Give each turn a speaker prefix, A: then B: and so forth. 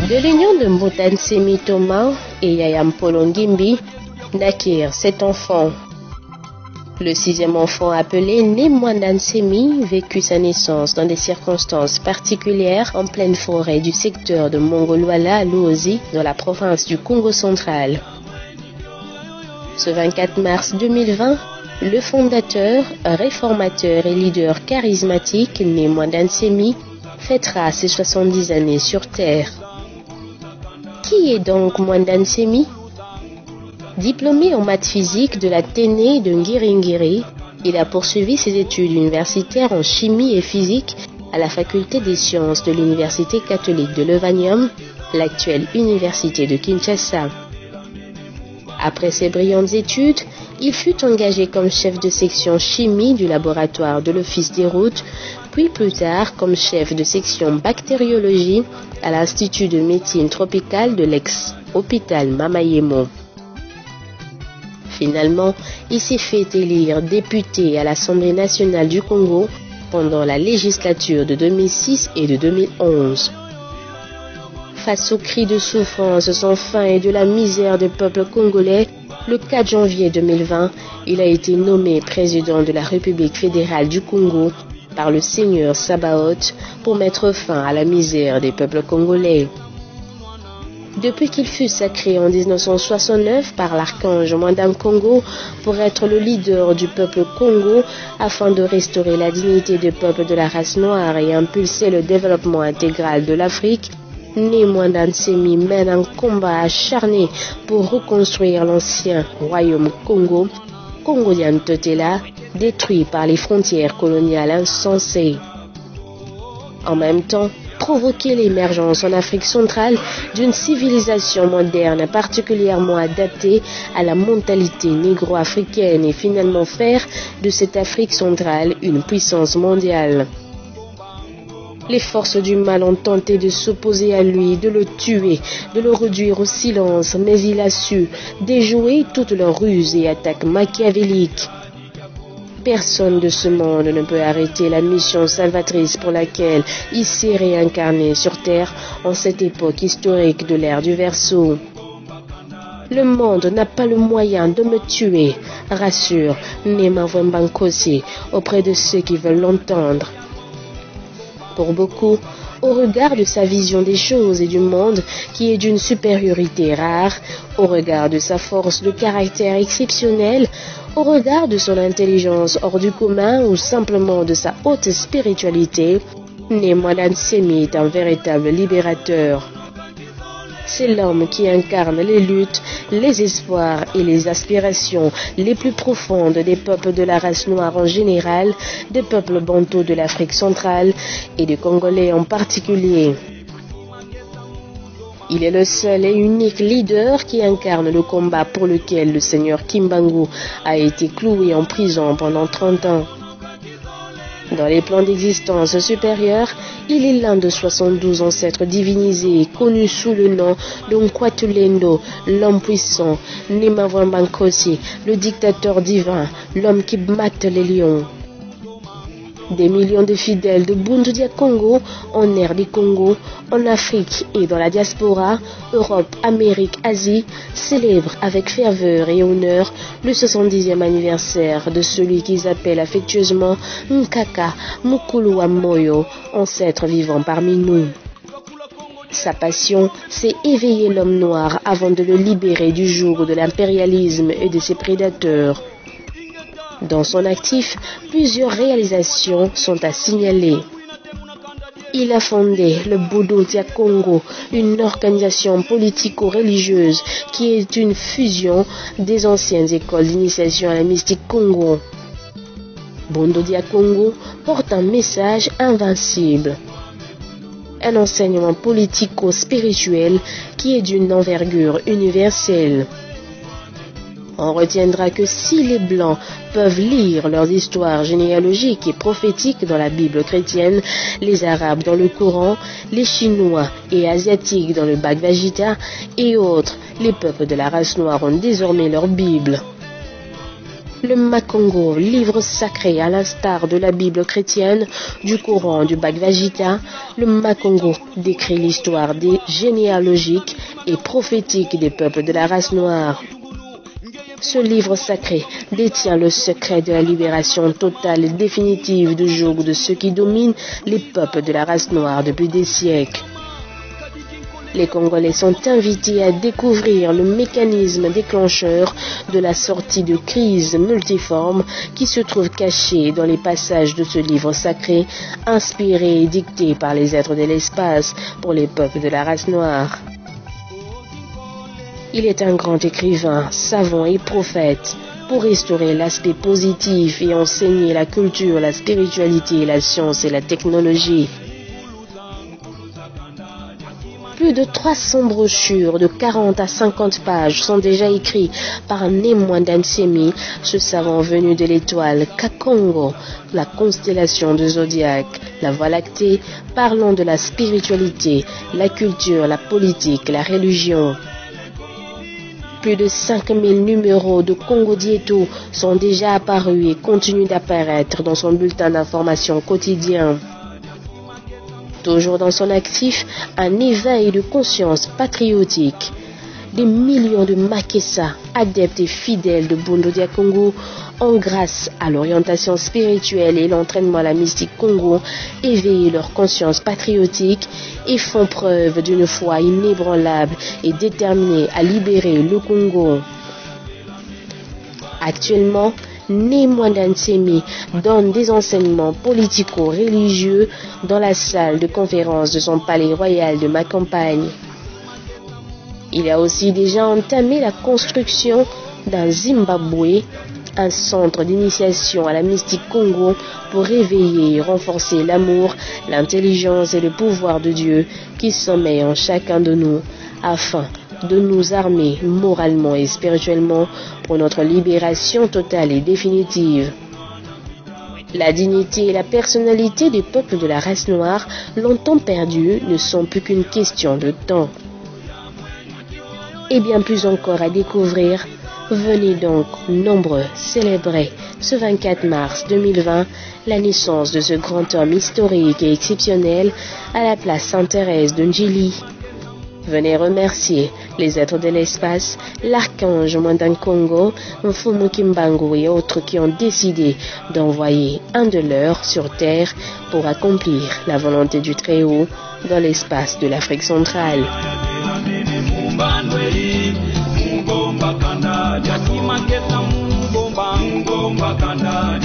A: De l'union de Mbotansemi Thomas et Yaya Mpolo Ngimbi naquirent 7 enfants. Le 6e enfant appelé Nemwandansemi vécut sa naissance dans des circonstances particulières en pleine forêt du secteur de Mongolwala à Luozi dans la province du Congo central. Ce 24 mars 2020, le fondateur, réformateur et leader charismatique Nemwandansemi fêtera ses 70 années sur Terre. Qui est donc Mwandansemi ? Diplômé en maths physique de la Téné de Ngiringiri, il a poursuivi ses études universitaires en chimie et physique à la faculté des sciences de l'Université catholique de Levanium, l'actuelle université de Kinshasa. Après ses brillantes études, il fut engagé comme chef de section chimie du laboratoire de l'Office des routes, puis plus tard comme chef de section bactériologie à l'Institut de médecine tropicale de l'ex-hôpital Mamayemo. Finalement, il s'est fait élire député à l'Assemblée nationale du Congo pendant la législature de 2006 et de 2011. Face aux cris de souffrance sans fin et de la misère du peuple congolais, le 4 janvier 2020, il a été nommé président de la République fédérale du Congo par le Seigneur Sabaoth pour mettre fin à la misère des peuples congolais. Depuis qu'il fut sacré en 1969 par l'archange Mwanda Nkongo pour être le leader du peuple Congo afin de restaurer la dignité du peuple de la race noire et impulser le développement intégral de l'Afrique, Nemwandansemi mène un combat acharné pour reconstruire l'ancien royaume Congo, Congolien Totela, détruit par les frontières coloniales insensées. En même temps, provoquer l'émergence en Afrique centrale d'une civilisation moderne particulièrement adaptée à la mentalité négro-africaine et finalement faire de cette Afrique centrale une puissance mondiale. Les forces du mal ont tenté de s'opposer à lui, de le tuer, de le réduire au silence, mais il a su déjouer toutes leurs ruses et attaques machiavéliques. Personne de ce monde ne peut arrêter la mission salvatrice pour laquelle il s'est réincarné sur Terre en cette époque historique de l'ère du Verseau. Le monde n'a pas le moyen de me tuer, rassure Nema Wembankosi auprès de ceux qui veulent l'entendre. Pour beaucoup, au regard de sa vision des choses et du monde qui est d'une supériorité rare, au regard de sa force de caractère exceptionnelle, au regard de son intelligence hors du commun ou simplement de sa haute spiritualité, Nemwandansemi est un véritable libérateur. C'est l'homme qui incarne les luttes, les espoirs et les aspirations les plus profondes des peuples de la race noire en général, des peuples bantous de l'Afrique centrale et des Congolais en particulier. Il est le seul et unique leader qui incarne le combat pour lequel le seigneur Kimbangu a été cloué en prison pendant 30 ans. Dans les plans d'existence supérieurs, il est l'un de 72 ancêtres divinisés connus sous le nom de Nkwatulendo, l'homme puissant, Nema Wembankosi, le dictateur divin, l'homme qui mate les lions. Des millions de fidèles de Bundu Dia Congo, en RD Congo, en Afrique et dans la diaspora, Europe, Amérique, Asie, célèbrent avec ferveur et honneur le 70e anniversaire de celui qu'ils appellent affectueusement Nkaka Mukulu wa Moyo, ancêtre vivant parmi nous. Sa passion, c'est éveiller l'homme noir avant de le libérer du joug de l'impérialisme et de ses prédateurs. Dans son actif, plusieurs réalisations sont à signaler. Il a fondé le Bundu Dia Congo, une organisation politico-religieuse qui est une fusion des anciennes écoles d'initiation à la mystique Congo. Bundu Dia Congo porte un message invincible. Un enseignement politico-spirituel qui est d'une envergure universelle. On retiendra que si les Blancs peuvent lire leurs histoires généalogiques et prophétiques dans la Bible chrétienne, les Arabes dans le Coran, les Chinois et Asiatiques dans le Bhagavad Gita et autres, les peuples de la race noire ont désormais leur Bible. Le Makongo, livre sacré à l'instar de la Bible chrétienne, du Coran, du Bhagavad Gita, le Makongo décrit l'histoire des généalogiques et prophétiques des peuples de la race noire. Ce livre sacré détient le secret de la libération totale et définitive du joug de ceux qui dominent les peuples de la race noire depuis des siècles. Les Congolais sont invités à découvrir le mécanisme déclencheur de la sortie de crise multiforme qui se trouve caché dans les passages de ce livre sacré, inspiré et dicté par les êtres de l'espace pour les peuples de la race noire. Il est un grand écrivain, savant et prophète pour restaurer l'aspect positif et enseigner la culture, la spiritualité, la science et la technologie. Plus de 300 brochures de 40 à 50 pages sont déjà écrites par Némoine Nsemi, ce savant venu de l'étoile Kakongo, la constellation du zodiaque, la Voie lactée, parlant de la spiritualité, la culture, la politique, la religion. Plus de 5000 numéros de Congo Dieto sont déjà apparus et continuent d'apparaître dans son bulletin d'information quotidien. Toujours dans son actif, un éveil de conscience patriotique. Des millions de Makessa, adeptes et fidèles de Bondo Dia Congo, ont grâce à l'orientation spirituelle et l'entraînement à la mystique Congo, éveillé leur conscience patriotique et font preuve d'une foi inébranlable et déterminée à libérer le Congo. Actuellement, Némoine Nsemi donne des enseignements politico-religieux dans la salle de conférence de son palais royal de Macampagne. Il a aussi déjà entamé la construction d'un Zimbabwe, un centre d'initiation à la mystique Congo pour réveiller et renforcer l'amour, l'intelligence et le pouvoir de Dieu qui sommeille en chacun de nous, afin de nous armer moralement et spirituellement pour notre libération totale et définitive. La dignité et la personnalité des peuples de la race noire, longtemps perdus, ne sont plus qu'une question de temps. Et bien plus encore à découvrir, venez donc nombreux célébrer ce 24 mars 2020 la naissance de ce grand homme historique et exceptionnel à la place Sainte-Thérèse de Ndjili. Venez remercier les êtres de l'espace, l'archange Mwanda Congo, Mfumu Kimbangu et autres qui ont décidé d'envoyer un de leurs sur Terre pour accomplir la volonté du Très-Haut dans l'espace de l'Afrique centrale. Mbakanda,